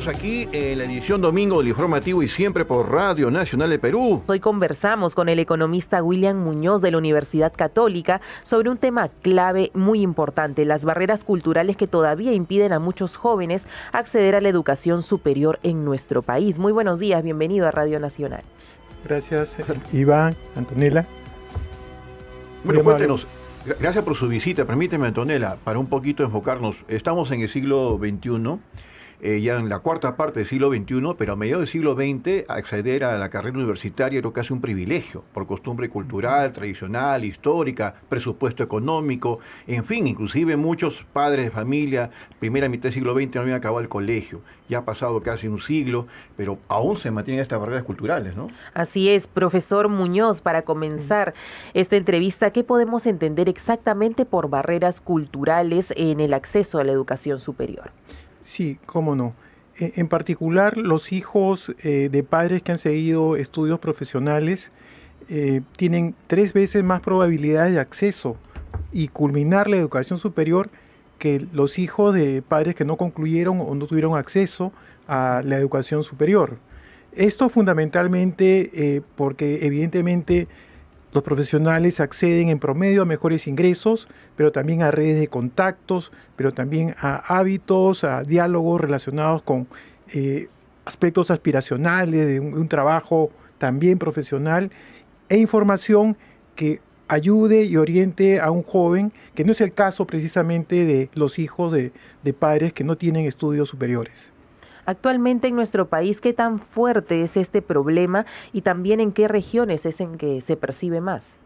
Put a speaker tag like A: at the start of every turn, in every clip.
A: Estamos aquí en la edición domingo del informativo y siempre por Radio Nacional de Perú.
B: Hoy conversamos con el economista William Muñoz de la Universidad Católica sobre un tema clave muy importante, las barreras culturales que todavía impiden a muchos jóvenes acceder a la educación superior en nuestro país. Muy buenos días, bienvenido a Radio Nacional.
C: Gracias, Iván, Antonella.
A: Bueno, cuéntenos, gracias por su visita. Permíteme, Antonella, para un poquito enfocarnos. Estamos en el siglo XXI. Ya en la cuarta parte del siglo XXI, pero a mediados del siglo XX, acceder a la carrera universitaria era casi un privilegio, por costumbre cultural, tradicional, histórica, presupuesto económico, en fin, inclusive muchos padres de familia, primera mitad del siglo XX no habían acabado el colegio. Ya ha pasado casi un siglo, pero aún se mantienen estas barreras culturales, ¿no?
B: Así es, profesor Muñoz, para comenzar esta entrevista, ¿qué podemos entender exactamente por barreras culturales en el acceso a la educación superior?
C: Sí, cómo no. En particular, los hijos de padres que han seguido estudios profesionales tienen 3 veces más probabilidades de acceso y culminar la educación superior que los hijos de padres que no concluyeron o no tuvieron acceso a la educación superior. Esto fundamentalmente porque evidentemente los profesionales acceden en promedio a mejores ingresos, pero también a redes de contactos, pero también a hábitos, a diálogos relacionados con aspectos aspiracionales de un trabajo también profesional e información que ayude y oriente a un joven, que no es el caso precisamente de los hijos de padres que no tienen estudios superiores.
B: Actualmente en nuestro país, ¿qué tan fuerte es este problema y también en qué regiones es en que se percibe más?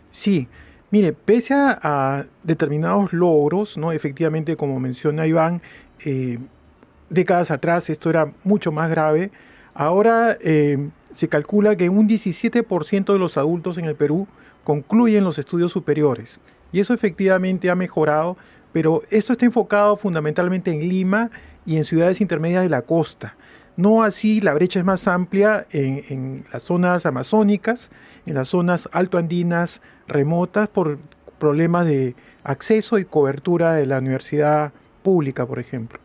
C: Sí, mire, pese a determinados logros, ¿no? Efectivamente, como menciona Iván, décadas atrás esto era mucho más grave. Ahora se calcula que un 17% de los adultos en el Perú concluyen los estudios superiores. Y eso efectivamente ha mejorado, pero esto está enfocado fundamentalmente en Lima y en ciudades intermedias de la costa. No así, la brecha es más amplia en las zonas amazónicas, en las zonas altoandinas remotas por problemas de acceso y cobertura de la universidad pública, por ejemplo.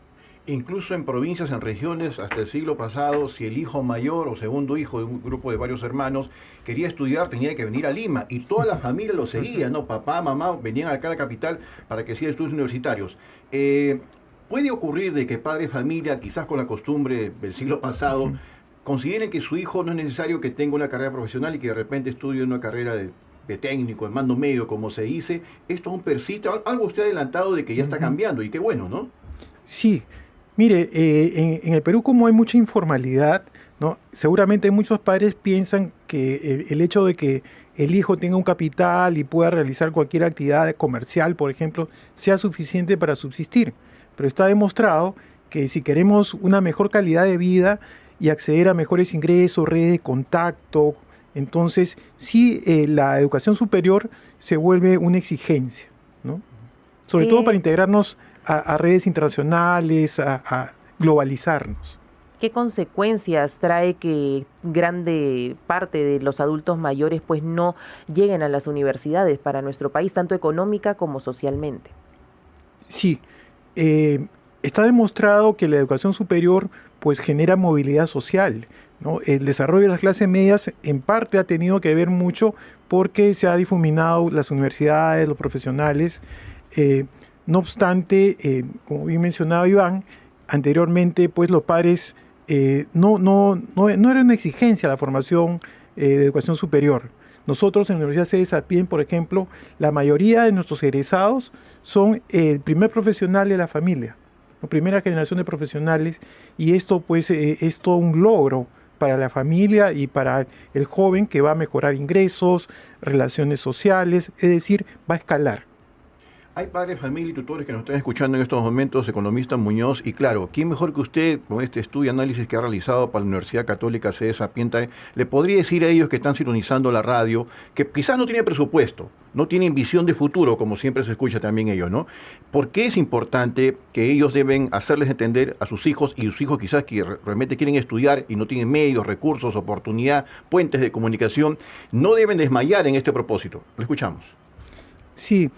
A: Incluso en provincias, en regiones, hasta el siglo pasado, si el hijo mayor o segundo hijo de un grupo de varios hermanos quería estudiar, tenía que venir a Lima y toda la familia lo seguía, ¿no? Papá, mamá, venían acá a la capital para que siga estudios universitarios. Puede ocurrir de que padre de familia, quizás con la costumbre del siglo pasado, consideren que su hijo no es necesario que tenga una carrera profesional y que de repente estudie una carrera de técnico, de mando medio, como se dice. Esto aún persiste, algo usted ha adelantado de que ya está cambiando y qué bueno, ¿no?
C: Sí, mire, en el Perú como hay mucha informalidad, ¿no? Seguramente muchos padres piensan que el hecho de que el hijo tenga un capital y pueda realizar cualquier actividad comercial, por ejemplo, sea suficiente para subsistir. Pero está demostrado que si queremos una mejor calidad de vida y acceder a mejores ingresos, redes de contacto, entonces sí la educación superior se vuelve una exigencia, ¿no? Sobre todo para integrarnos a redes internacionales, a globalizarnos.
B: ¿Qué consecuencias trae que grande parte de los adultos mayores pues no lleguen a las universidades para nuestro país, tanto económica como socialmente?
C: Sí. Está demostrado que la educación superior pues genera movilidad social, ¿no? El desarrollo de las clases medias en parte ha tenido que ver mucho porque se ha difuminado las universidades, los profesionales. No obstante, como bien mencionaba Iván, anteriormente pues los padres no era una exigencia la formación de educación superior. Nosotros en la Universidad Sede Sapien, por ejemplo, la mayoría de nuestros egresados son el primer profesional de la familia, la primera generación de profesionales, y esto pues es todo un logro para la familia y para el joven que va a mejorar ingresos, relaciones sociales, es decir, va a escalar.
A: Hay padres, familia y tutores que nos están escuchando en estos momentos, economista Muñoz, y claro, ¿quién mejor que usted, con este estudio y análisis que ha realizado para la Universidad Católica Sede Sapienta, le podría decir a ellos que están sintonizando la radio, que quizás no tienen presupuesto, no tienen visión de futuro, como siempre se escucha también ellos, ¿no? ¿Por qué es importante que ellos deben hacerles entender a sus hijos, y sus hijos quizás que realmente quieren estudiar y no tienen medios, recursos, oportunidad, puentes de comunicación, no deben desmayar en este propósito? Lo escuchamos.
C: Sí.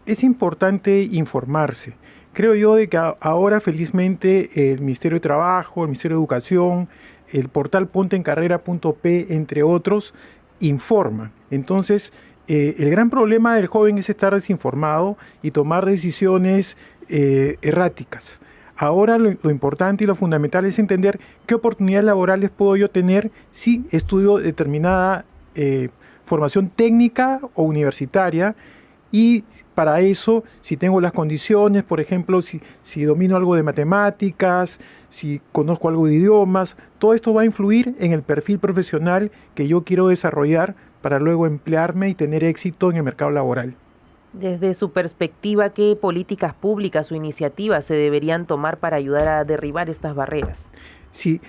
C: Es importante informarse. Creo yo de que ahora felizmente el Ministerio de Trabajo, el Ministerio de Educación, el portal ponteencarrera.p, entre otros, informan. Entonces, el gran problema del joven es estar desinformado y tomar decisiones erráticas. Ahora lo importante y lo fundamental es entender qué oportunidades laborales puedo yo tener si estudio determinada formación técnica o universitaria, y para eso, si tengo las condiciones, por ejemplo, si domino algo de matemáticas, si conozco algo de idiomas, todo esto va a influir en el perfil profesional que yo quiero desarrollar para luego emplearme y tener éxito en el mercado laboral.
B: Desde su perspectiva, ¿qué políticas públicas o iniciativas se deberían tomar para ayudar a derribar estas barreras?
C: Sí,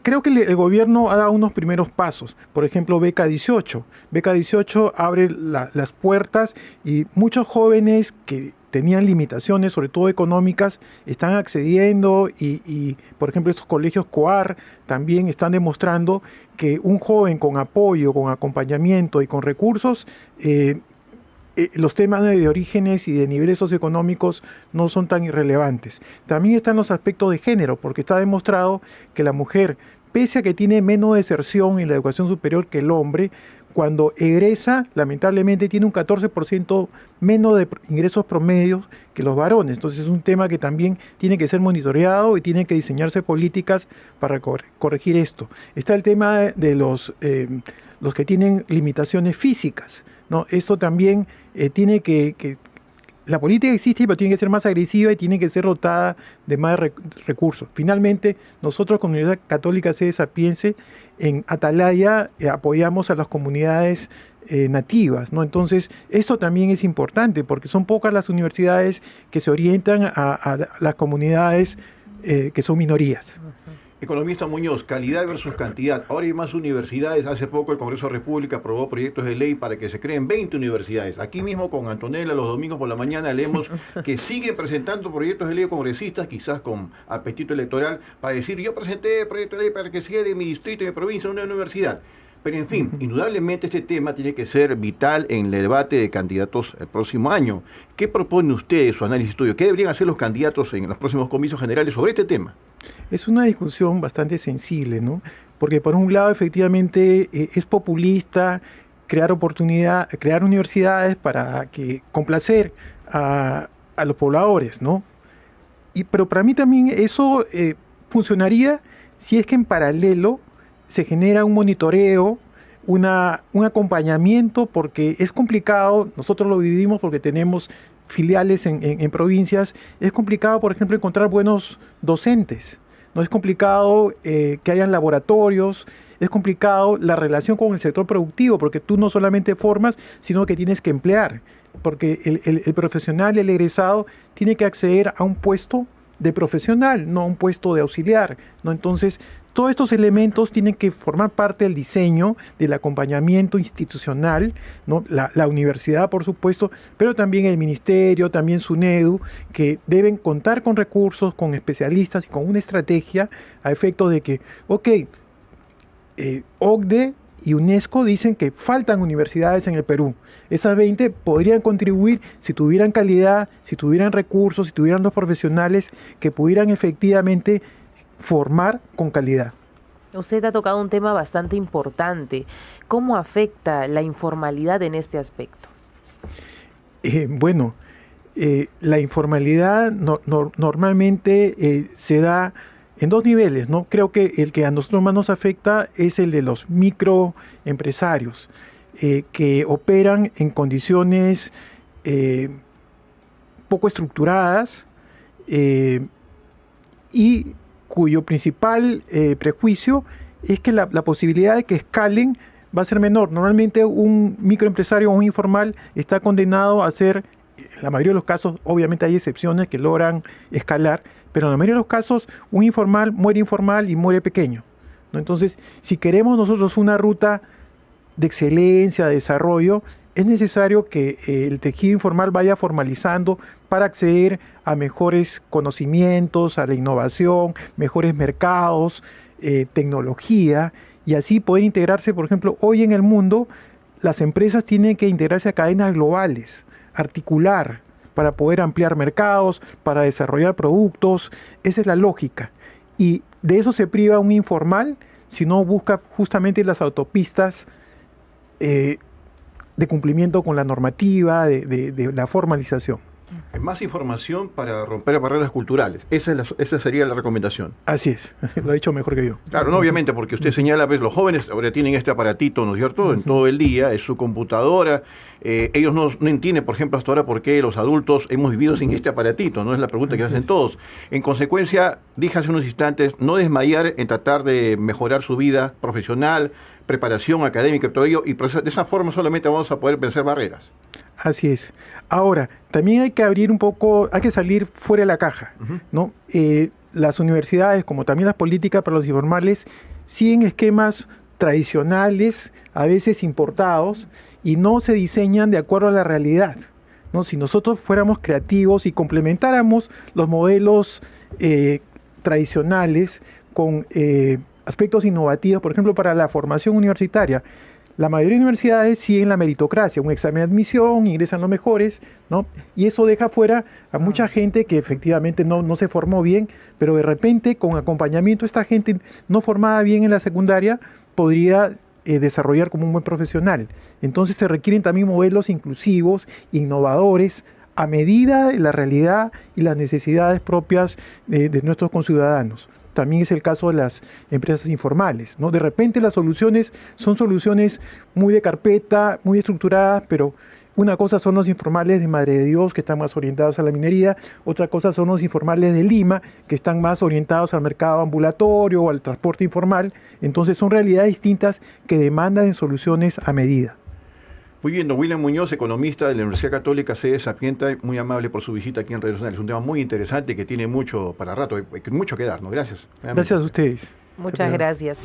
C: creo que el gobierno ha dado unos primeros pasos. Por ejemplo, Beca 18. Beca 18 abre las puertas y muchos jóvenes que tenían limitaciones, sobre todo económicas, están accediendo y por ejemplo, estos colegios COAR también están demostrando que un joven con apoyo, con acompañamiento y con recursos, los temas de orígenes y de niveles socioeconómicos no son tan irrelevantes. También están los aspectos de género, porque está demostrado que la mujer, pese a que tiene menos deserción en la educación superior que el hombre, cuando egresa, lamentablemente tiene un 14% menos de ingresos promedios que los varones. Entonces es un tema que también tiene que ser monitoreado y tienen que diseñarse políticas para corregir esto. Está el tema de los que tienen limitaciones físicas, ¿no? Esto también tiene que la política existe, pero tiene que ser más agresiva y tiene que ser dotada de más recursos. Finalmente, nosotros, como Universidad Católica Sede Sapiense, en Atalaya apoyamos a las comunidades nativas, ¿no? Entonces, esto también es importante porque son pocas las universidades que se orientan a las comunidades que son minorías.
A: Economista Muñoz, calidad versus cantidad. Ahora hay más universidades. Hace poco el Congreso de la República aprobó proyectos de ley para que se creen 20 universidades. Aquí mismo con Antonella los domingos por la mañana leemos que siguen presentando proyectos de ley congresistas, quizás con apetito electoral, para decir yo presenté proyecto de ley para que sea de mi distrito y de mi provincia una universidad. Pero en fin, indudablemente este tema tiene que ser vital en el debate de candidatos el próximo año. ¿Qué propone usted, su análisis estudio? ¿Qué deberían hacer los candidatos en los próximos comicios generales sobre este tema?
C: Es una discusión bastante sensible, ¿no? Porque por un lado efectivamente es populista crear universidades para complacer a los pobladores, ¿no? Pero para mí también eso funcionaría si es que en paralelo se genera un monitoreo, un acompañamiento, porque es complicado, nosotros lo vivimos porque tenemos filiales en provincias, es complicado, por ejemplo, encontrar buenos docentes, no es complicado que hayan laboratorios, es complicado la relación con el sector productivo, porque tú no solamente formas, sino que tienes que emplear, porque el profesional, el egresado, tiene que acceder a un puesto de profesional, no a un puesto de auxiliar, ¿no? Entonces, todos estos elementos tienen que formar parte del diseño, del acompañamiento institucional, ¿no? La universidad, por supuesto, pero también el ministerio, también SUNEDU, que deben contar con recursos, con especialistas y con una estrategia a efecto de que, OCDE y UNESCO dicen que faltan universidades en el Perú. Esas 20 podrían contribuir si tuvieran calidad, si tuvieran recursos, si tuvieran los profesionales que pudieran efectivamente formar con calidad.
B: Usted ha tocado un tema bastante importante. ¿Cómo afecta la informalidad en este aspecto?
C: La informalidad normalmente se da en dos niveles, ¿no? Creo que el que a nosotros más nos afecta es el de los microempresarios que operan en condiciones poco estructuradas y cuyo principal prejuicio es que la posibilidad de que escalen va a ser menor. Normalmente un microempresario o un informal está condenado a ser, en la mayoría de los casos, obviamente hay excepciones que logran escalar, pero en la mayoría de los casos un informal y muere pequeño, ¿no? Entonces, si queremos nosotros una ruta de excelencia, de desarrollo, es necesario que el tejido informal vaya formalizando para acceder a mejores conocimientos, a la innovación, mejores mercados, tecnología, y así poder integrarse. Por ejemplo, hoy en el mundo las empresas tienen que integrarse a cadenas globales, articular, para poder ampliar mercados, para desarrollar productos. Esa es la lógica. Y de eso se priva un informal si no busca justamente las autopistas de cumplimiento con la normativa, de la formalización.
A: Más información para romper barreras culturales. Esa sería la recomendación.
C: Así es, lo ha dicho mejor que yo.
A: Claro, no, obviamente, porque usted señala, pues los jóvenes ahora tienen este aparatito, ¿no es cierto?, en todo el día, es su computadora. Ellos no entienden, por ejemplo, hasta ahora por qué los adultos hemos vivido sin este aparatito, ¿no? Es la pregunta que hacen todos. En consecuencia, dije hace unos instantes, no desmayar en tratar de mejorar su vida profesional, preparación académica y todo ello, y de esa forma solamente vamos a poder vencer barreras.
C: Así es. Ahora, también hay que abrir un poco, hay que salir fuera de la caja, ¿no? Las universidades, como también las políticas para los informales, siguen esquemas tradicionales, a veces importados, y no se diseñan de acuerdo a la realidad, ¿no? Si nosotros fuéramos creativos y complementáramos los modelos tradicionales con aspectos innovativos, por ejemplo, para la formación universitaria, la mayoría de universidades siguen la meritocracia, un examen de admisión, ingresan los mejores, ¿no? Y eso deja fuera a mucha gente que efectivamente no se formó bien, pero de repente con acompañamiento esta gente no formada bien en la secundaria podría desarrollar como un buen profesional. Entonces se requieren también modelos inclusivos, innovadores, a medida de la realidad y las necesidades propias de nuestros conciudadanos. También es el caso de las empresas informales, ¿no? De repente las soluciones son soluciones muy de carpeta, muy estructuradas, pero una cosa son los informales de Madre de Dios, que están más orientados a la minería, otra cosa son los informales de Lima, que están más orientados al mercado ambulatorio o al transporte informal. Entonces son realidades distintas que demandan soluciones a medida.
A: Muy bien, don William Muñoz, economista de la Universidad Católica sede Sapienta, muy amable por su visita aquí en Radio Nacional. Es un tema muy interesante que tiene mucho para rato, hay mucho que dar, ¿no? Gracias.
C: Gracias a ustedes.
B: Muchas gracias.